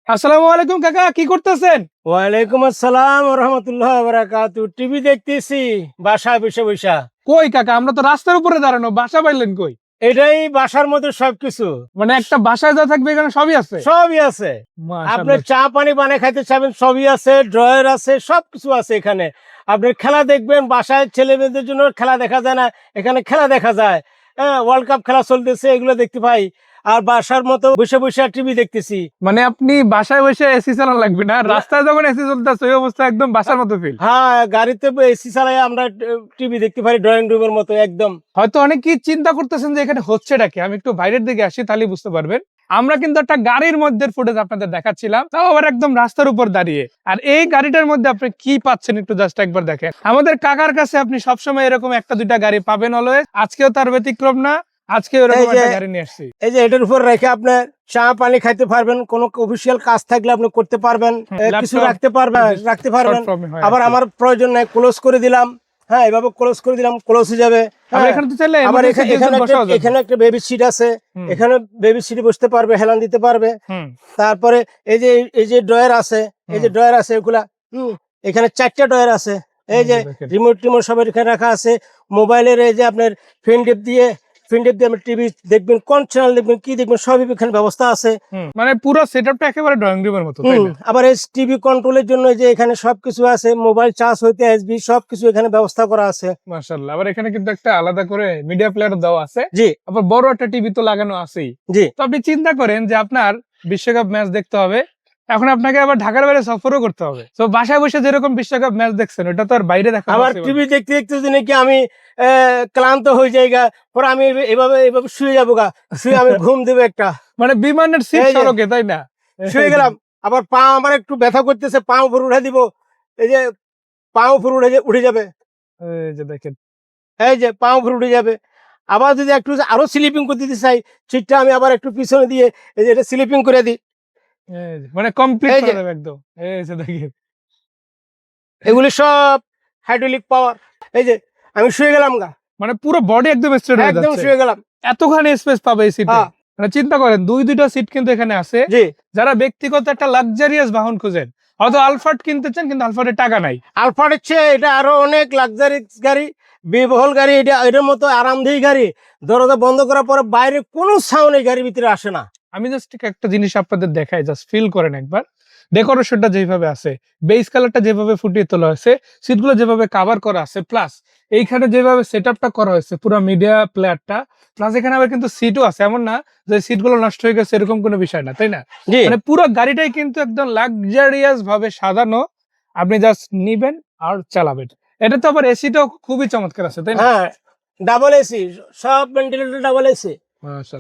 আসসালামু আলাইকুম কাকা, কি করতেছেন? ওয়ালাইকুম আসসালাম ওয়া রাহমাতুল্লাহি ওয়া বারাকাতুহু। টিভি দেখতেছি বাসায় বসে বসে। কই কাকা, আমরা তো রাস্তার উপরে দাঁড়ানো, বাসা পাইলেন কই? এটাই বাসার মধ্যে সবকিছু, মানে একটা বাসায় যা থাকবে এখানে সবই আছে। সবই আছে। আপনি মাশাআল্লাহ। চা পানি বানায় খাইতে চাবেন, সবই আছে। ড্রয়ার আছে, সবকিছু আছে এখানে। আপনি খেলা দেখবেন, বাসায় ছেলে মেয়েদের জন্য খেলা দেখা যায় না, এখানে খেলা দেখা যায়। হ্যাঁ, ওয়ার্ল্ড কাপ খেলা চলতেছে, এগুলো দেখতে পাই। আর বাসার মতো বসে বসে টিভি দেখতেছি। মানে আপনি বাসায় বসে এসি চালানো লাগবে না, রাস্তায় যখন এসি চলতেছে ওই অবস্থা একদম বাসার মতো ফিল। হ্যাঁ, গাড়িতে এসি চালাই আমরা টিভি দেখতে পারি, ড্রয়িং রুমের মতো একদম। হয়তো অনেকেই চিন্তা করতেছেন যে এখানে হচ্ছেটা কি। আমি একটু বাইরের দিকে আসি, তাহলে বুঝতে পারবেন। আমরা কিন্তু একটা গাড়ির মধ্যে ফুটেজ আপনাদের দেখাচ্ছিলাম, তাও আবার একদম রাস্তার উপর দাঁড়িয়ে। আর এই গাড়িটার মধ্যে আপনি কি পাচ্ছেন একটু জাস্ট একবার দেখেন। আমাদের কাকার কাছে আপনি সবসময় এরকম একটা দুইটা গাড়ি পাবেন অলওয়েজ, আজকেও তার ব্যতিক্রম না। আজকে এরকম একটা গাড়ি নিয়ে আসছি। এই যে এটার উপর রেখে আপনি চা পানি খাইতে পারবেন, কোন অফিসিয়াল কাজ থাকলে আপনি করতে পারবেন, কিছু রাখতে পারবেন। আবার আমার প্রয়োজন নাই, ক্লোজ করে দিলাম। হ্যাঁ, এভাবে ক্লোজ করে দিলাম, ক্লোজ হয়ে যাবে। আবার এখানে একটা বেবি সিট আছে, এখানে বেবি সিটে বসতে পারবে, হেলান দিতে পারবে। তারপরে এই যে ড্রয়ার আছে, এগুলা এখানে 4টা ড্রয়ার আছে। এই যে রিমোট সব এখানে রাখা আছে। মোবাইলের এই যে আপনার ফিনডিপ দিয়ে আপনি টিভি দেখবেন, কোন চ্যানেল দেখবেন, কি দেখবেন, সবই এখানে ব্যবস্থা আছে। মানে পুরো সেটআপটা একেবারে ড্রয়িং রুমের মতো, তাই না? আবার এই টিভি কন্ট্রোলের জন্য যে এখানে সবকিছু আছে, মোবাইল চার্জ হইতে এসবি সবকিছু এখানে ব্যবস্থা করা আছে। মাশাআল্লাহ। আবার এখানে কিন্তু একটা আলাদা করে মিডিয়া প্লেয়ার দেওয়া আছে। জি। আবার বড় একটা টিভি তো লাগানো আছেই। জি। তো আপনি চিন্তা করেন যে আপনার বিশ্বকাপ ম্যাচ দেখতে হবে, এখন আপনাকে আবার ঢাকার বাইরে সফরও করতে হবে। তো বাসায় বসে যেরকম বিশ্বকাপ ম্যাচ দেখছেন ওটা তো আর বাইরে দেখা আবার টিভি দেখতে দেখতে যদি কি আমি ক্লান্ত হয়ে যাই গা, পরে আমি এভাবে শুয়ে যাবো গা, শুয়ে আমি ঘুম দেবো একটা। মানে বিমানের সিট সড়কে, তাই না? শুয়ে গেলাম, আবার পা আমার একটু ব্যথা করতেছে, পা উপর উঠে দিব। এই যে পা উপর উঠে যাবে, এই যে দেখেন, এই যে পা উপর উঠে যাবে। আবার যদি একটু আরো স্লিপিং করতে দিতে চাই, সিটটা আমি আবার একটু পিছনে দিয়ে এই যে এটা স্লিপিং করে দিই। মানে কমপ্লিট করে দেবে একদম। এই যে দেখেন, এগুলি সব হাইড্রোলিক পাওয়ার। এই যে আমি শুয়ে গেলাম গা, মানে পুরো বডি একদম স্ট্রেট হয়ে যাচ্ছে, একদম শুয়ে গেলাম। এতখানি স্পেস পাবে এই সিটে। মানে চিন্তা করেন, দুইটা সিট কিন্তু এখানে আছে। যারা ব্যক্তিগত একটা লাক্সারিয়াস বাহন খুঁজেন, হয়তো আলফার্ড কিনতে চান কিন্তু আলফার্ডের টাকা নাই, আলফার্ডের চেয়ে এটা আরো অনেক লাক্সারি গাড়ি, ব্যয়বহুল গাড়ি। এটার মতো আরামদায়ী গাড়ি, দরজা বন্ধ করার পরে বাইরে কোনো সাউন্ড এই গাড়ির ভিতরে আসে না। আমি জাস্ট একটা জিনিস আপনাদের দেখাই, জাস্ট ফিল করেন একবার। ডেকোরেশনটা যেভাবে আছে, বেস কালারটা যেভাবে ফুটিয়ে তোলা হয়েছে, সিটগুলো যেভাবে কভার করা আছে, প্লাস এইখানে যেভাবে সেটআপটা করা হয়েছে পুরো মিডিয়া প্লেয়ারটা, প্লাস এখানে আবার কিন্তু সিটও আছে। এমন না যে সিটগুলো নষ্ট হয়ে গেছে, এরকম কোনো বিষয় না, তাই না? মানে পুরো গাড়িটাই কিন্তু একদম লাক্সারিয়াস ভাবে সাজানো। আপনি জাস্ট নিবেন আর চালাবেন। এটা তো আবার এসিটাও খুবই চমৎকার আছে, তাই না? হ্যাঁ, ডাবল এসি, সব ভেন্টিলেটর ডাবল এসি,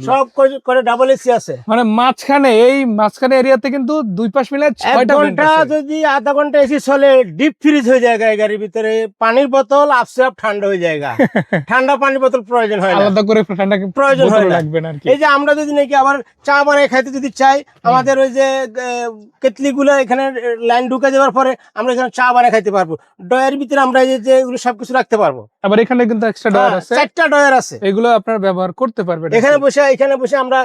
সব করে ডাবল এসি আছে। মানে মাঝখানে এরিয়াতে কিন্তু দুই পাশ মিলে 6টা ঘন্টা যদি আধা ঘন্টা এসি চলে, ডিপ ফ্রিজ হয়ে যায় গাড়ির ভিতরে। পানির বোতল আপসে আপ ঠান্ডা হয়ে যায়, ঠান্ডা পানির বোতল প্রয়োজন হয় না, আলাদা করে ঠান্ডা প্রয়োজন হয় না। লাগবে না। এই যে আমরা যদি নাকি আবার চা বানায় খাইতে যদি চাই, আমাদের ওই যে কেতলি গুলো এখানে লাইন ঢুকে যাওয়ার পরে আমরা এখানে চা বানায় খাইতে পারবো। ডয়ের ভিতরে আমরা যে এগুলো সবকিছু রাখতে পারবো। আবার এখানে কিন্তু এক্সট্রা ডয়ার আছে, 4টা ডয়ার আছে, এগুলো আপনারা ব্যবহার করতে পারবেন। এখানে বসে আমরা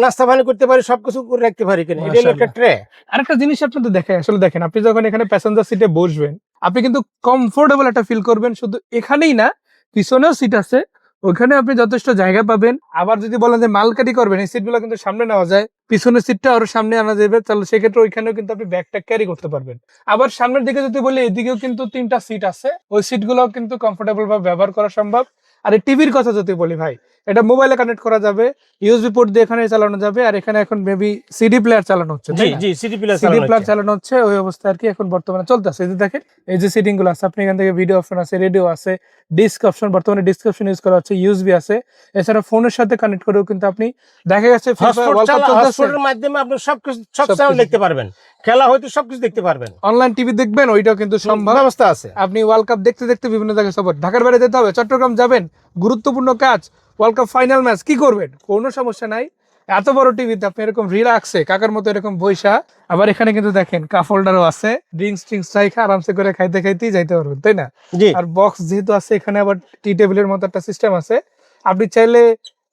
নাস্তা পানি করতে পারি, সবকিছু করে রাখতে পারি। এটা হলো একটা ট্রে। আরেকটা জিনিস আপনাদের দেখাই, আসলে দেখেন, আপনি যখন এখানে প্যাসেঞ্জার সিটে বসবেন, আপনি কিন্তু কমফোর্টেবল একটা ফিল করবেন। শুধু এখানেই না, পিছনেও সিট আছে, ওইখানে আপনি যথেষ্ট জায়গা পাবেন। আবার যদি বলেন যে মালকারি করবেন, এই সিটগুলো কিন্তু সামনে নেওয়া যায়, পিছনের সিটটা আরো সামনে আনা যাবে, তাহলে সেক্ষেত্রে ওইখানেও কিন্তু আপনি ব্যাগটা ক্যারি করতে পারবেন। আবার সামনের দিকে যদি বলি, এদিকেও কিন্তু 3টা সিট আছে, ওই সিটগুলো কিন্তু কমফোর্টেবল ভাবে ব্যবহার করা সম্ভব। আর এই টিভির কথা যদি বলি ভাই, এটা মোবাইলে কানেক্ট করা যাবে, ইউএসবি পোর্ট দিয়ে এখানে চালানো যাবে। আর এখানে এখন মেবি সিডি প্লেয়ার চালানো হচ্ছে, সিডি প্লেয়ার চালানো হচ্ছে, ওই অবস্থা আর কি এখন বর্তমানে চলতেছে। এই যে দেখেন, এই যে সেটিং গুলো আছে, আপনি এখান থেকে ভিডিও অপশন আছে, রেডিও আছে, ডিস্ক অপশন, বর্তমানে ডিস্ক অপশন ইউজ করা হচ্ছে, ইউএসবি আছে। এছাড়া ফোনের সাথে কানেক্ট করেও কিন্তু আপনি দেখা গেছে হটস্পটের মাধ্যমে আপনি সব সাউন্ড দেখতে পারবেন, খেলা হয়তো সবকিছু দেখতে পারবেন, অনলাইন টিভি দেখবেন, ওইটাও কিন্তু সম্ভব, ব্যবস্থা আছে। আপনি ওয়ার্ল্ড কাপ দেখতে দেখতে বিভিন্ন জায়গায় সফর, ঢাকার বাইরে যেতে হবে, চট্টগ্রাম যাবেন, গুরুত্বপূর্ণ কাজ, ওয়ার্ল্ড কাপ ফাইনাল ম্যাচ, কি করবেন? কোনো সমস্যা নাই, এত বড় টিভিতে আপনি এরকম রিল্যাক্সে কাকার মতো এরকম বইসা। আবার এখানে কিন্তু দেখেন কাপ হোল্ডারও আছে, ড্রিঙ্কস রাইখা আরামসে করে খাইতে খাইতেই যাইতে পারবেন, তাই না? আর বক্স যেহেতু আছে, এখানে আবার টি টেবিলের মতো একটা সিস্টেম আছে, আপনি চাইলে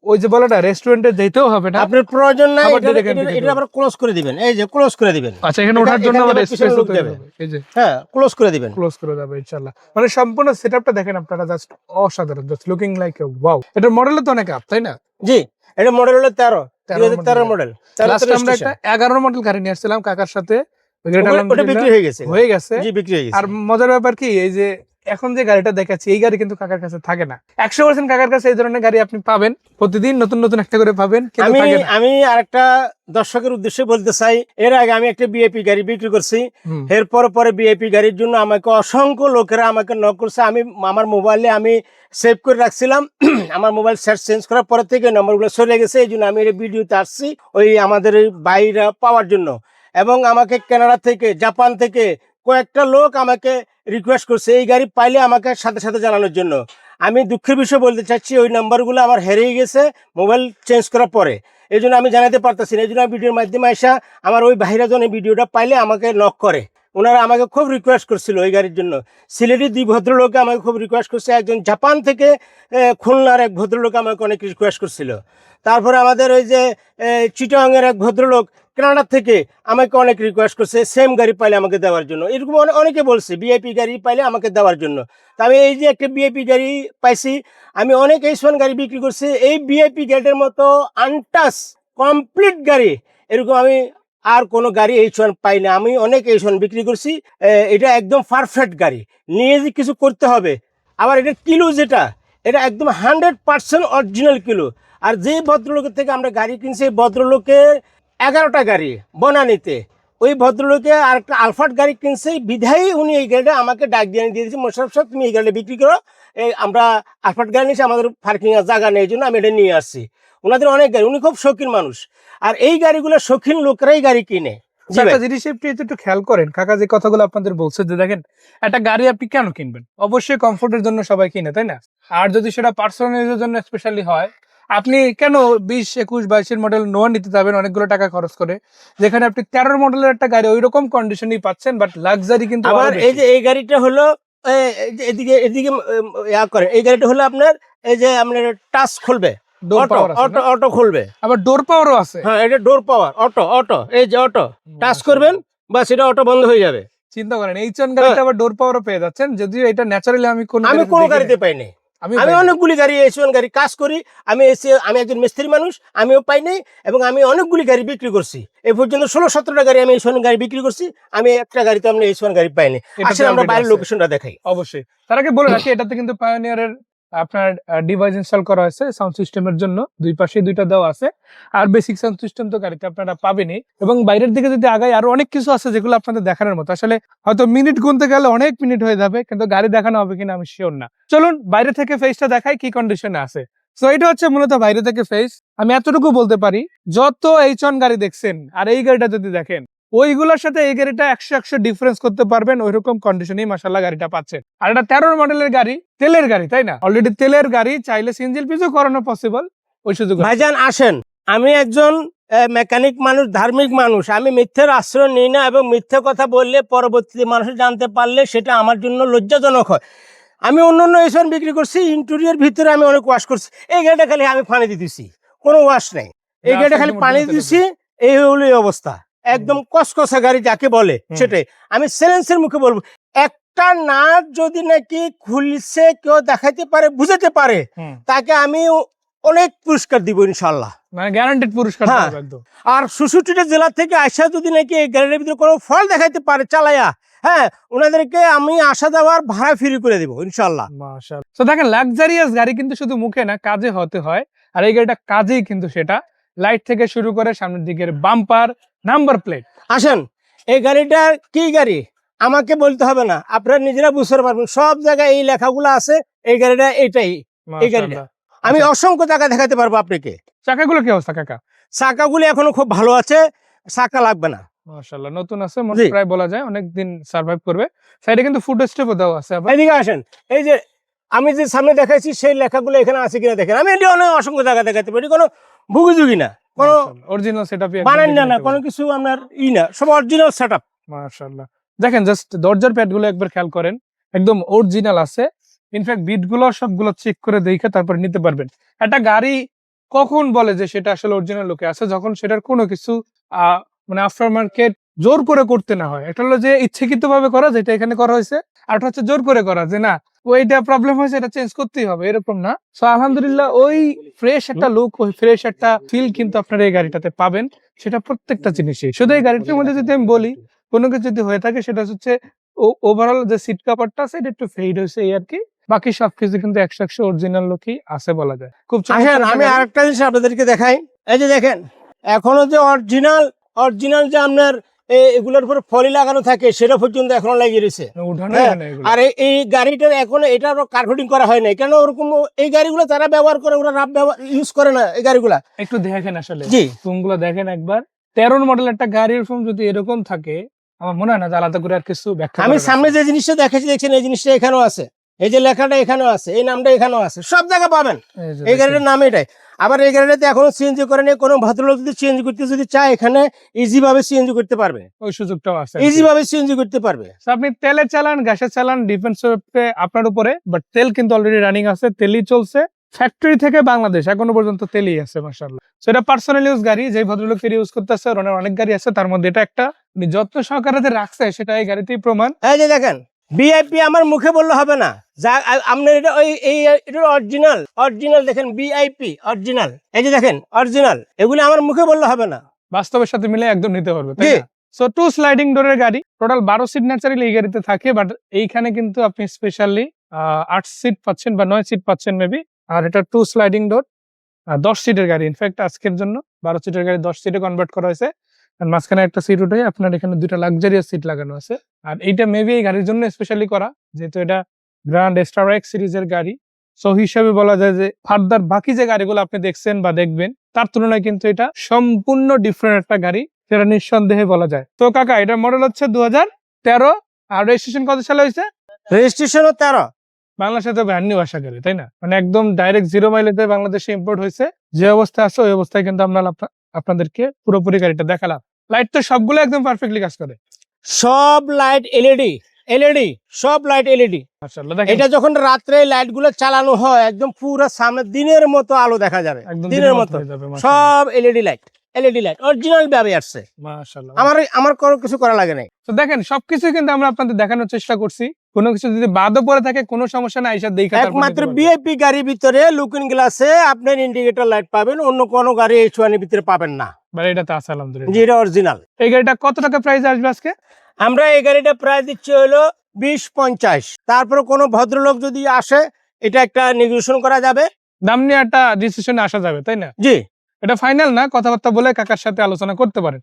ওই যে বলাটা রেস্টুরেন্টে যেতেও হবে না, আপনার প্রয়োজন নাই, খাবার direct এখান থেকে এটা আবার ক্লোজ করে দিবেন, এই যে ক্লোজ করে দিবেন। আচ্ছা, এখানে ওঠার জন্য এখান আমাদের থেকে পিছনে স্পেস লোক তৈরি যাবে। হবে, এই যে হ্যাঁ, ক্লোজ করে দিবেন। ক্লোজ করে যাবে ইনশাআল্লাহ। মানে সম্পূর্ণ সেটআপটা দেখেন আপনারা, জাস্ট অসাধারণ, just looking like a wow. এটা মডেলও তো অনেক আপ, তাই না? জি, এটা মডেল হলো 13 মডেল। লাস্ট আমরা একটা 11 মডেল গাড়ি নিয়ে আসছিলাম কাকার সাথে, ওই গাড়িটা ওটা আলহামদুলিল্লাহ বিক্রি হয়ে গেছে। হয়ে গেছে। জি, বিক্রি হয়ে গেছে। আর মজার ব্যাপার কি, এই যে এখন যে গাড়িটা দেখাচ্ছি এই গাড়ি কিন্তু কাকার কাছে থাকে না। 100% কাকার কাছে এই ধরনের গাড়ি আপনি পাবেন, প্রতিদিন নতুন নতুন একটা করে পাবেন, কিন্তু থাকে না। আমি আরেকটা দর্শকের উদ্দেশ্যে বলতে চাই, এর আগে আমি একটা বিএপি গাড়ি বিক্রি করছি। এরপর পরে বিএপি গাড়ির জন্য আমাকে অসংখ্য লোকেরা আমাকে নক করছে। আমি আমার মোবাইলে আমি সেভ করে রাখছিলাম। আমার মোবাইল সেট চেঞ্জ করার পর থেকে নম্বরগুলো সরে গেছে, এই জন্য আমি এই ভিডিওতে আসছি ওই আমাদের এই বাইরা পাওয়ার জন্য। এবং আমাকে কানাডা থেকে, জাপান থেকে কয়েকটা লোক আমাকে রিকোয়েস্ট করছে এই গাড়ি পাইলে আমাকে সাথে সাথে জানানোর জন্য। আমি দুঃখের বিষয় বলতে চাচ্ছি, ওই নাম্বারগুলো আমার হেরিয়ে গেছে মোবাইল চেঞ্জ করার পরে, এই জন্য আমি জানাতে পারতেছি না। এই জন্য ভিডিওর মাধ্যমে আসা আমার ওই ভাইরা জন এই ভিডিওটা পাইলে আমাকে নক করে। ওনারা আমাকে খুব রিকোয়েস্ট করছিল এই গাড়ির জন্য। সিলেটি 2 ভদ্রলোকে আমাকে খুব রিকোয়েস্ট করছে, একজন জাপান থেকে খুলনার এক ভদ্রলোক আমাকে অনেক রিকোয়েস্ট করছিল। তারপরে আমাদের ওই যে চিটাগাংয়ের এক ভদ্রলোক কানাডা থেকে আমাকে অনেক রিকোয়েস্ট করছে সেম গাড়ি পাইলে আমাকে দেওয়ার জন্য। এরকম অনেকে বলছে বিআইপি গাড়ি পাইলে আমাকে দেওয়ার জন্য। তা আমি এই যে একটা বিআইপি গাড়ি পাইছি, আমি অনেক H1 গাড়ি বিক্রি করছি। এই বিআইপি গাড়ির মতো আনটাচ কমপ্লিট গাড়ি এরকম আমি আর কোনো গাড়ি H1 পাই না। আমি অনেক H1 বিক্রি করছি। এটা একদম পারফেক্ট গাড়ি, নিয়ে যে কিছু করতে হবে। আবার এটা কিলো যেটা, এটা একদম 100% অরিজিনাল কিলো। আর যে ভদ্রলোকের থেকে আমরা গাড়ি কিনছি, এই ভদ্রলোকের 11টা গাড়ি বনানীতে, ওই ভদ্রলোকে আর একটা আলফাট গাড়ি কিনছে, বিধায়ী উনি এই গাড়িটা আমাকে ডাক দিয়ে দিয়েছে, মোশারফ সাহেব তুমি এই গাড়িটা বিক্রি করো। এই আমরা আলফাট গাড়ি নিয়েছি, আমাদের পার্কিং এর জায়গা নেই, এই জন্য আমি এটা নিয়ে আসছি। ওনাদের অনেক গাড়ি, উনি খুব শৌখিন মানুষ। আর এই গাড়িগুলো শৌখিন লোকরাই গাড়ি কিনে। একটা জিনিস একটু খেয়াল করেন, কাকা যে কথাগুলো আপনাদের বলছে, যে দেখেন একটা গাড়ি আপনি কেন কিনবেন? অবশ্যই কমফোর্টের জন্য সবাই কিনে, তাই না? আর যদি সেটা পার্সোনাল জন্য স্পেশালি হয়, আপনি কেন 20, 21, 22 মডেল নোয়া নিতে যাবেন অনেকগুলো টাকা খরচ করে, যেখানে আপনি 13 মডেলের একটা গাড়ি ওই রকম কন্ডিশনই পাচ্ছেন, বাট লাক্সারি কিন্তু আবার এই যে এই গাড়িটা হলো এদিকে এদিকে ইয়া করে, এই গাড়িটা হলো আপনার এই যে আপনার টাচ খুলবে, অটো খুলবে, আবার ডোর পাওয়ারও আছে। হ্যাঁ, এটা ডোর পাওয়ার, অটো এই যে অটো টাচ করবেন বাস এটা অটো বন্ধ হয়ে যাবে। চিন্তা করেন H1 গাড়িতে আবার ডোর পাওয়ারও পেয়ে যাচ্ছেন, যদিও এটা ন্যাচারালি আমি কোনো গাড়িতে পাইনি। আমি অনেকগুলি গাড়ি H1 গাড়ি কাজ করি, আমি একজন মিস্ত্রি মানুষ, আমিও পাই নাই। এবং আমি অনেকগুলি গাড়ি বিক্রি করছি, এই পর্যন্ত 16-17টা গাড়ি আমি H1 গাড়ি বিক্রি করছি। আমি একটা গাড়িতে আমরা H1 গাড়ি পাইনি। আসলে আমরা বাইরের লোকেশনটা দেখাই। অবশ্যই তার আগে বলে রাখি, এটাতে কিন্তু পায়োনিয়ারের আপনার ডিভাইস ইনস্টল করা হয়েছে সাউন্ড সিস্টেমের জন্য, দুই পাশে দুইটা দেওয়া আছে। আর বেসিক সাউন্ড সিস্টেম তো গাড়িতে আপনারা পাবেনই। এবং বাইরের দিকে যদি আগাই, আরো অনেক কিছু আছে যেগুলো আপনাদের দেখানোর মতো। আসলে হয়তো মিনিট গুনতে গেলে অনেক মিনিট হয়ে যাবে, কিন্তু গাড়ি দেখানো হবে কিনা আমি শিওর না। চলুন বাইরে থেকে ফেসটা দেখাই কি কন্ডিশনে আছে। তো এটা হচ্ছে মূলত বাইরে থেকে ফেস। আমি এতটুকু বলতে পারি, যত H1 গাড়ি দেখছেন আর এই গাড়িটা যদি দেখেন, ওইগুলোর সাথে এই গাড়িটা 100 ডিফারেন্স করতে পারবেন, ওইরকম কন্ডিশনেই মাশাআল্লাহ গাড়িটা পাচ্ছেন। আর এটা 13 মডেলের গাড়ি, তেলের গাড়ি, তাই না? অলরেডি তেলের গাড়ি, চাইলে সিএনজি এলপিজি করানো পসিবল, ওই সুযোগ। ভাইজান আসেন, আমি একজন মেকানিক মানুষ, ধার্মিক মানুষ, আমি মিথ্যের আশ্রয় নিই না। এবং মিথ্যে কথা বললে পরবর্তীতে মানুষ জানতে পারলে সেটা আমার জন্য লজ্জাজনক হয়। আমি অন্য H1 বিক্রি করছি, ইন্টেরিয়র ভিতরে আমি অনেক ওয়াশ করছি। এই গাড়িটা খালি আমি পানি দিতেছি, কোনো ওয়াশ নেই। এই গাড়িটা খালি পানি দিতেছি, এই হলো এই অবস্থা। একদম কসকসা গাড়ি যাকে বলে সেটাই। আমি চ্যালেঞ্জের মুখে বলবো, একটা নাট যদি নাকি খুলছে কেউ দেখাইতে পারে, বুঝাতে পারে, তাকে আমি অনেক পুরস্কার দিব ইনশাল্লাহ, মানে গ্যারান্টেড পুরস্কার একদম। আর 66টা জেলা থেকে আসা যদি নাকি এই গাড়ির ভিতরে কোনো ফল দেখাইতে পারে চালায়া, হ্যাঁ, ওনাদেরকে আমি আসা যাওয়ার ভাড়া ফ্রি করে দেবো ইনশাল্লাহ। মাশাআল্লাহ। তো দেখেন, লাক্সারিয়াস গাড়ি কিন্তু শুধু মুখে না, কাজে হতে হয়। আর এই গাড়িটা কাজেই কিন্তু সেটা, লাইট থেকে শুরু করে সামনের দিকের বাম্পার, নাম্বার প্লেট। আসেন, এই গাড়িটা কি গাড়ি আমাকে বলতে হবে না, আপনারা নিজেরা বুঝতে পারবেন। সব জায়গায় এই লেখাগুলো আছে, এই গাড়িটা এটাই, এই গাড়িটা আমি অসংখ্য টাকা দেখাতে পারবো আপনাকে। চাকাগুলো কি অবস্থা কাকা? চাকাগুলো এখনো খুব ভালো আছে, চাকা লাগবে না। মাশাআল্লাহ, নতুন আছে, প্রায় বলা যায় অনেকদিন সার্ভাইভ করবে। সাইডে কিন্তু ফুড স্টেপও দেওয়া আছে। এদিকে আসেন, এই যে আমি যে সামনে দেখাইছি সেই লেখাগুলো এখানে আছে কিনা দেখেন। আমি এটি অনেক অসংখ্য টাকা দেখাতে পারি, কোনো ভুগিযুগি না, কোনো অরিজিনাল সেটআপ বানান না, কোনো কিছু আপনার না, সব অরিজিনাল সেটআপ। মাশাআল্লাহ, দেখেন জাস্ট দরজার প্যাডগুলো একবার খেয়াল করেন, একদম অরিজিনাল আছে। ইনফ্যাক্ট বিটগুলো সবগুলো চেক করে দেখে তারপর নিতে পারবেন। একটা গাড়ি কখন বলে যে সেটা আসলে অরিজিনাল লুকে আছে? যখন সেটার কোনো কিছু মানে আফটার মার্কেট জোর করে করতে না হয়। একটা হলো যে ইচ্ছাকৃত ভাবে করা, যেটা এখানে করা হয়েছে, আর একটা হচ্ছে জোর করে করা, যে না ওইটা প্রবলেম হয়েছে, এটা চেঞ্জ করতেই হবে, এরকম না। সো আলহামদুলিল্লাহ ওই ফ্রেশ একটা লুক, ওই ফ্রেশ একটা ফিল কিন্তু আপনারা এই গাড়িটাতে পাবেন, সেটা প্রত্যেকটা জিনিসই। শুধু এই গাড়িটার মধ্যে যদি আমি বলি কোনো কিছু যদি হয়ে থাকে, সেটা হচ্ছে ওভারঅল যে সিট কাভারটা আছে এটা একটু ফেড হয়েছে, এই আর কি। বাকি সবকিছু কিন্তু 100 অরিজিনাল লুকই আছে বলা যায়। খুব আসেন আমি আরেকটা জিনিস আপনাদেরকে দেখাই। এই যে দেখেন, এখনো যে অরিজিনাল যে আপনার এগুলোর উপর ফলি লাগানো থাকে সেটা পর্যন্ত এখনো লাগিয়ে রয়েছে। আর এই গাড়িটার এখনো এটা কার্পেটিং করা হয় নাই, কেন ওরকম এই গাড়িগুলো তারা ব্যবহার করে, ওরা রাব ইউজ করে না এই গাড়িগুলা। একটু দেখেন আসলে জি ফোনগুলো দেখেন একবার, 13 মডেল একটা গাড়ির ফোন যদি এরকম থাকে, আমার মনে হয় না যে আলাদা করে আর কিছু ব্যাখ্যা। আমি সামনে যে জিনিসটা দেখাচ্ছি দেখছেন, এই জিনিসটা এখানেও আছে, এই যে লেখাটা এখানেও আছে, এই নামটা এখানেও আছে, সব জায়গায় পাবেন এই গাড়িটার নাম এটাই। আবার এই গাড়িটাতে এখনো সিএনজি করে নেই, কোনো ভদ্রলোক যদি সিএনজি করতে যদি চায় এখানে ইজি ভাবে সিএনজি করতে পারবে, ওই সুযোগটাও আছে, ইজি ভাবে সিএনজি করতে পারবে। আপনি তেলে চালান, গ্যাসে চালান, ডিপেন্ডস আপনার উপরে, বাট তেল কিন্তু অলরেডি রানিং আছে, তেলই চলছে ফ্যাক্টরি থেকে বাংলাদেশ এখনো পর্যন্ত তেলই আছে মাশাআল্লাহ। সেটা পার্সোনাল ইউজ গাড়ি, যেই ভদ্রলোক ইউজ করতেছে, অনেক গাড়ি আছে, তার মধ্যে এটা একটা যত্ন সহকারে রাখছে, সেটা এই গাড়িতেই প্রমাণ। এই যে দেখেন ভিআইপি, আমার মুখে বললে হবে না, যা আপনার এটা এটা অরিজিনাল দেখেন, ভিআইপি অরিজিনাল, এই যে দেখেন অরিজিনাল, এগুলো আমার মুখে বললে হবে না, বাস্তবের সাথে মিলে একদম নিতে পারবে, তাই না? সো 2 স্লাইডিং ডোরের গাড়ি, টোটাল 12 সিট ন্যাচারালি এই গাড়িতে থাকে, বাট এইখানে কিন্তু আপনি স্পেশালি 8 সিট পাচ্ছেন বা 9 সিট পাচ্ছেন মেবি। আর এটা 2 স্লাইডিং ডোর, 10 সিটের গাড়ি, ইনফ্যাক্ট আজকের জন্য 12 সিটের গাড়ি 10 সিটে কনভার্ট করা হয়েছে। আর মাঝখানে একটা সিট উঠে আপনার এখানে 2টা লাক্সারিয়াস সিট লাগানো আছে। আর এইটা মেবি এই গাড়ির জন্য স্পেশালি করা, যেহেতু এটা গ্র্যান্ড এক্স সিরিজের গাড়ি। সো হিসাবে বলা যায় যে ফার্দার বাকি যে গাড়িগুলো আপনি দেখছেন বা দেখবেন তার তুলনায় কিন্তু এটা সম্পূর্ণ ডিফারেন্ট একটা গাড়ি, সেটা নিঃসন্দেহে বলা যায়। তো কাকা, এটা মডেল হচ্ছে 2013, আর রেজিস্ট্রেশন কত সালে হয়েছে? রেজিস্ট্রেশনও 13। বাংলাদেশে তো ব্র্যান্ড নিউ আসা গাড়ি, তাই না? মানে একদম ডাইরেক্ট 0 মাইলেজে বাংলাদেশে ইম্পোর্ট হয়েছে। যে অবস্থা আছে ওই অবস্থায় কিন্তু আমরা আপনাদেরকে পুরোপুরি গাড়িটা দেখালাম। লাইট তো সবগুলো একদম পারফেক্টলি কাজ করে, সব লাইট এলইডি, সব লাইট এলইডি। মাশাআল্লাহ। দেখেন এটা যখন রাত্রে লাইট গুলো চালানো হয় একদম পুরো সামনে দিনের মতো আলো দেখা যাবে, দিনের মতো সব এলইডি লাইট অরিজিনাল ভাবে আসছে, মাশাআল্লাহ। আমার কোনো কিছু করা লাগে নাই। তো দেখেন সবকিছু কিন্তু আমরা আপনাদের দেখানোর চেষ্টা করছি, কোনো কিছু যদি বাদও পড়ে থাকে কোনো সমস্যা নাই, এসে দেখা। একমাত্র ভিআইপি গাড়ির ভিতরে লুকিং গ্লাসে আপনার ইন্ডিকেটর লাইট পাবেন, অন্য কোনো গাড়ি H1 এর ভিতরে পাবেন না। মানে এটা তো আছে আলহামদুলিল্লাহ, যেটা অরিজিনাল। এই গাড়িটা কত টাকা প্রাইস আসবে আজকে? আমরা এই গাড়িটা প্রাইস দিচ্ছি হলো 20-50। তারপরে কোনো ভদ্রলোক যদি আসে এটা একটা নেগোশিয়েশন করা যাবে, দাম নিয়ে একটা ডিসিশনে আসা যাবে, তাই না? জি, এটা ফাইনাল না, কথাবার্তা বলে কাকার সাথে আলোচনা করতে পারেন।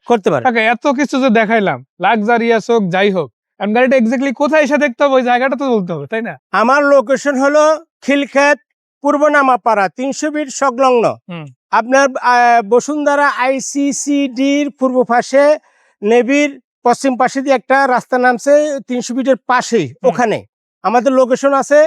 কাকা, এত কিছু যে দেখাইলাম, লাক্সারিয়াস হোক যাই হোক, আমি গাড়িটা এক্স্যাক্টলি কোথায় এসে দেখতে হবে ওই জায়গাটা তো বলতে হবে, তাই না? আমার লোকেশন হলো খিলক্ষেত, পূর্ব নামাপাড়া, 300 ফিট সংলগ্ন আপনার বসুন্ধরা আইসিসিডির পূর্ব পাশে, নেভির পশ্চিম পাশে দিয়ে একটা রাস্তা নামছে 300 ফিটের পাশেই, ওখানে আমাদের লোকেশন আছে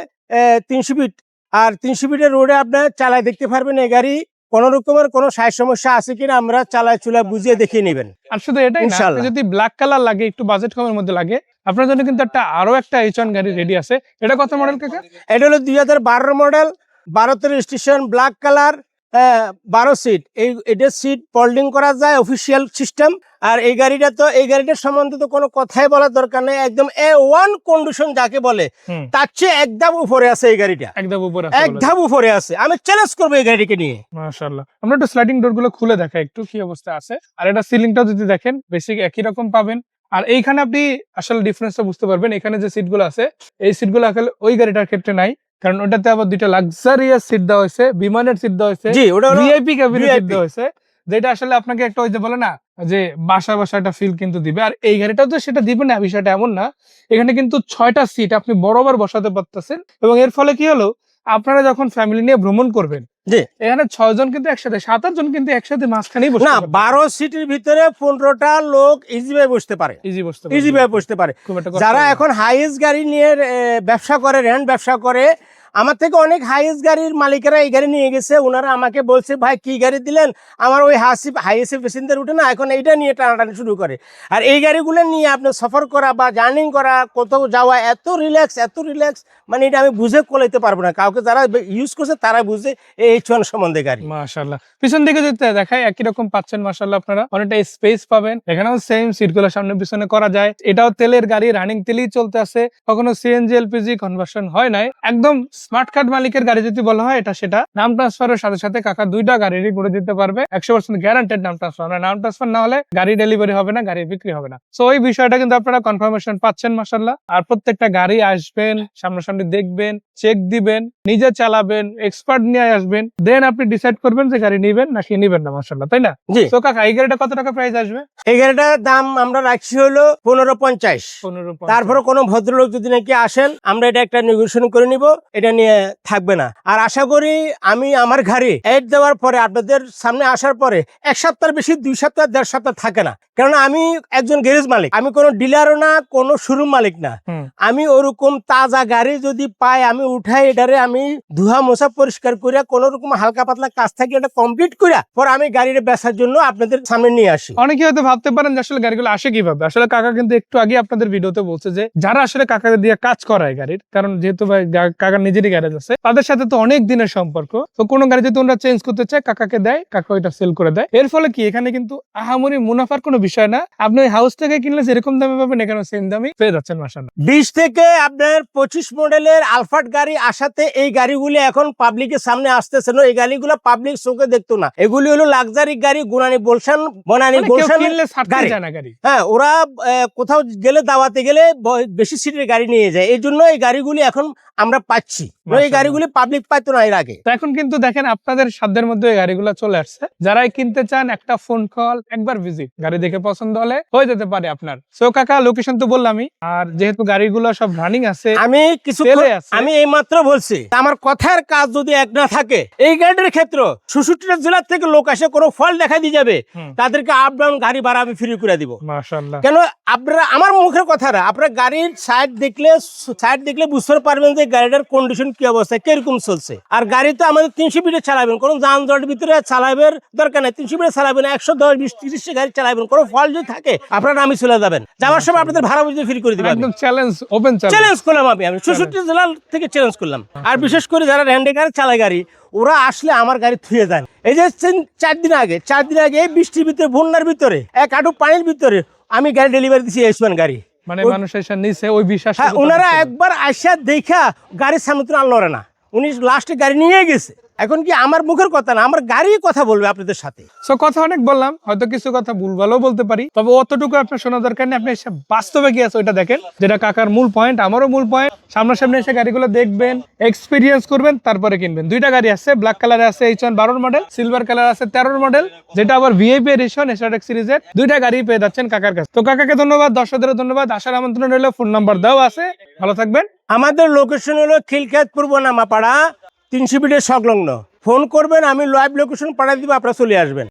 300 ফিট। আর 300 ফিটের রোডে আপনার চালায় দেখতে পারবেন এই গাড়ি কোন রকমের কোনো সমস্যা আছে কিনা, আমরা চালায় চুলা বুঝিয়ে দেখিয়ে নেবেন। আর শুধু এটাই না, যদি ব্ল্যাক কালার লাগে, একটু বাজেট কমের মধ্যে লাগে, আপনার জন্য কিন্তু আরো একটা H1 গাড়ি রেডি আছে। এটা কত মডেল কাকা? এটা হলো 2012 model, 12 registration, black colour, 12 seat. এটা সিট ফোল্ডিং করা যায়, অফিসিয়াল সিস্টেম। আর এই গাড়িটার সম্বন্ধে তো কোনো কথাই বলার দরকার নেই, একদম A1 কন্ডিশন যাকে বলে তার চেয়ে এক ধাপ উপরে আছে এই গাড়িটা, এক ধাপ উপরে আছে। আমি চ্যালেঞ্জ করবো এই গাড়িকে নিয়ে। মাশাআল্লাহ। আমরা একটু স্লাইডিং ডোর গুলো খুলে দেখাই একটু কি অবস্থা আছে। আর এটা সিলিংটাও যদি দেখেন বেসিক একই রকম পাবেন। আর এইখানে আপনি আসলে ডিফারেন্সটা বুঝতে পারবেন, এখানে যে সিটগুলো আছে এই সিটগুলো আসলে ওই গাড়িটার ক্ষেত্রে নাই, কারণ ওটাতে আবার 2টা লাক্সারিয়াস সিট দেওয়া হয়েছে, বিমানের সিট দেওয়া হয়েছে, ভিআইপি ক্যাবিনের সিট দেওয়া হয়েছে, যেটা আসলে আপনাকে একটা ওই যে বলে না যে বাসা একটা ফিল কিন্তু দিবে। আর এই গাড়িটাও তো সেটা দিবে না, বিষয়টা এমন না। এখানে কিন্তু 6টা সিট আপনি বরাবর বসাতে পারতেছেন, এবং এর ফলে কি হলো, আপনারা যখন ফ্যামিলি নিয়ে ভ্রমণ করবেন, এখানে 6 জন কিন্তু একসাথে, 7-8 জন কিন্তু একসাথে মাঝখানেই বসে না। 12 সিটের ভিতরে 15টা লোক ইজি ভাবে বসতে পারে, ইজি ভাবে বসতে পারে। যারা এখন হাইয়েস্ট গাড়ি নিয়ে ব্যবসা করে, রেন্ট ব্যবসা করে, আমার থেকে অনেক হাইয়েস্ট গাড়ির মালিকেরা এই গাড়ি নিয়ে গেছে, ওনারা আমাকে বলছে ভাই কি গাড়ি দিলেন, আমার ওই হাইয়েস্ট প্যাসেঞ্জার উঠে না, এখন এইটা নিয়ে টানাটানি শুরু করে। আর এই গাড়িগুলো নিয়ে আপনি সফর করা বা জার্নিং করা, কোথাও যাওয়া এত রিল্যাক্স, মানে এটা আমি বুঝে কোলাইতে পারবো না। কাউকে যারা ইউজ করছে তারা বুঝে এই H1 সম্বন্ধে গাড়ি। মাশাআল্লাহ, পিছন দিকে যদি দেখায় একই রকম পাচ্ছেন মাশাআল্লাহ, আপনারা অনেকটা স্পেস পাবেন। এখানেও সেম সিটগুলো সামনে পিছনে করা যায়। এটাও তেলের গাড়ি, রানিং তেলেই চলতে আছে, কখনো সিএনজি এলপিজি কনভার্সন হয় নাই। একদম স্মার্ট কার্ড মালিকের গাড়ি যদি বলা হয় এটা সেটা। নাম ট্রান্সফারের সাথে সাথে কাকা দুইটা গাড়িরই করে দিতে পারবে, 100% গ্যারান্টেড নাম ট্রান্সফার। নাম ট্রান্সফার না হলে গাড়ি ডেলিভারি হবে না, গাড়ি বিক্রি হবে না। সো এই বিষয়টা কিন্তু আপনারা কনফার্মেশন পাচ্ছেন মাশাআল্লাহ। আর প্রত্যেকটা গাড়ি আসবেন, সামনাসামনি দেখবেন, চেক দিবেন, নিজে চালাবেন, এক্সপার্ট নিয়ে আসবেন, দেন আপনি ডিসাইড করবেন যে গাড়ি নিবেন নাকি নিবেন না মাশাআল্লাহ, তাই না? জি। তো কাকা এই গাড়িটা কত টাকা প্রাইস আসবে? এই গাড়িটার দাম আমরা রাখছি হলো 1550। 15। তারপরে কোনো ভদ্রলোক যদি নাকি আসেন, আমরা এটা একটা নেগোসিয়েশন করে নিব, এটা নিয়ে থাকবে না। আর আশা করি আমি আমার গাড়ি এড দেওয়ার পরে আপনাদের সামনে আসার পরে 1 সপ্তাহের বেশি 2 সপ্তাহ 1.5 সপ্তাহ থাকে না। কারণ আমি একজন গ্যারেজ মালিক, আমি কোনো ডিলারও না, কোনো শোরুম মালিক না। আমি ওরকম তাজা গাড়ি যদি পাই আমি উঠাই, এটারে আমি ধোয়া মোছা পরিষ্কার করিয়া কোন রকম হালকা পাতলা কাজ থাকে এটা কমপ্লিট করিয়া পরে আমি গাড়িটা বেচার জন্য আপনাদের সামনে নিয়ে আসি। অনেকে হয়তো ভাবতে পারেন যে আসলে গাড়িগুলো আসে কিভাবে। আসলে কাকা কিন্তু একটু আগে আপনাদের ভিডিওতে বলছে যে যারা আসলে কাকা দিয়ে কাজ করায় গাড়ির, কারণ যেহেতু ভাই কাকার নিজেরই গ্যারেজ আছে, তাদের সাথে তো অনেক দিনের সম্পর্ক। তো কোনো গাড়ি যদি ওনারা চেঞ্জ করতে চায় কাকাকে দেয়, কাকা ওইটা সেল করে দেয়। এর ফলে কি এখানে কিন্তু আহামরি মুনাফার কোনো বিষয় না। আপনি ওই হাউস থেকে কিনলে যেরকম দামে পাবেন এখানে সেম দামই পেয়ে যাচ্ছেন মাশাআল্লাহ। 20 থেকে আপনার 25 মডেলের আলফাট গাড়ি আসাতে এই গাড়িগুলি এখন পাবলিকের সামনে আসতেছে না। এই গাড়িগুলো পাবলিক চোখে দেখতো না। এগুলি হলো লাক্সারি গাড়ি, বনানী গুলশান গাড়ি। হ্যাঁ, ওরা কোথাও গেলে দাওয়াতে গেলে বেশি সিটের গাড়ি নিয়ে যায়, এই জন্য এই গাড়িগুলি এখন আমরা পাচ্ছি। এই গাড়িগুলি পাবলিক পাইতো না এর আগে। এখন কিন্তু দেখেন আপনাদের সাধ্যের মধ্যে এই গাড়িগুলো চলে আসছে। যারাই কিনতে চান একটা ফোন কল, একবার ভিজিট, গাড়ি দেখে পছন্দ হলে হয়ে যেতে পারে আপনার। সো কাকা লোকেশন তো বললামই, আর যেহেতু গাড়িগুলো সব রানিং আছে, আমি এইমাত্র বলছি আমার কথার কাজ যদি এক না থাকে, এই গাড়ির ক্ষেত্রে 66টা জেলা থেকে লোক আসে কোনো ফল দেখা দিয়ে যাবে, তাদেরকে আপ ডাউন গাড়ি ভাড়া আমি ফ্রি করে দিব। মাশাআল্লাহ। কেন আপনারা আমার মুখের কথা না, আপনার গাড়ির সাইড দেখলে বুঝতে পারবেন যে গাড়িটার কন্ডিশন কি অবস্থা, কিরকম চলছে। আর গাড়ি তো আমাদের 300 ফিটে চালাবেন, কোনো যানজটের ভিতরে চালাবের দরকার নাই। 300 ফিটে চালাবেন, 110, 20, 30 গাড়ি চালাবেন, কোনো ফল যদি থাকে আপনারা আমি চলে যাবেন, যাওয়ার সময় আপনাদের ভাড়া বুঝে ফ্রি করে দিবেন। একদম চ্যালেঞ্জ, ওপেন চ্যালেঞ্জ করলাম আমি 66 জেলা থেকে চ্যালেঞ্জ করলাম। আর বিশেষ করে যারা র্যান্ডে গাড়ি চালায় গাড়ি, ওরা আসলে আমার গাড়ি থুয়ে যান। এই যে 4 দিন আগে এই বৃষ্টির ভিতরে, বন্যার ভিতরে, এক হাঁটু পানির ভিতরে আমি গাড়ি ডেলিভারি দিচ্ছি H1 গাড়ি। মানে মানুষ এসে নিছে ওই বিশ্বাস। হ্যাঁ, ওনারা একবার আসা দেখা গাড়ির সামনে তো আনলো না, উনি লাস্টে গাড়ি নিয়ে গেছে। এখন কি আমার মুখের কথা না, আমার গাড়ি কথা বলবে আপনাদের সাথে। সো কথা অনেক বললাম, হয়তো কিছু কথা ভুলভালও বলতে পারি, তবে অতটুকু আপনার শোনা দরকার নেই। আপনি এসে বাস্তবে কি আছে ওইটা দেখেন, যেটা কাকার মূল পয়েন্ট, আমারও মূল পয়েন্ট। সামনাসামনি এসে গাড়িগুলো দেখবেন, এক্সপিরিয়েন্স করবেন, তারপরে কিনবেন। দুইটা গাড়ি আছে, ব্ল্যাক কালারে আছে H1 12 মডেল, সিলভার কালার আছে 13 মডেল, যেটা আবার ভিআইপি এডিশন SRX সিরিজের। দুইটা গাড়ি পেয়ে যাচ্ছেন কাকার কাছে। তো কাকাকে ধন্যবাদ, দর্শকদের ধন্যবাদ, আসার আমন্ত্রণ রইল। ফোন নাম্বার দেওয়া আছে, ভালো থাকবেন। আমাদের লোকেশন হলো খিলক্ষেত পূর্ব নামাপাড়া, 300 ফিটের সংলগ্ন। ফোন করবেন, আমি লাইভ লোকেশন পাঠিয়ে দিব, আপনারা চলে আসবেন।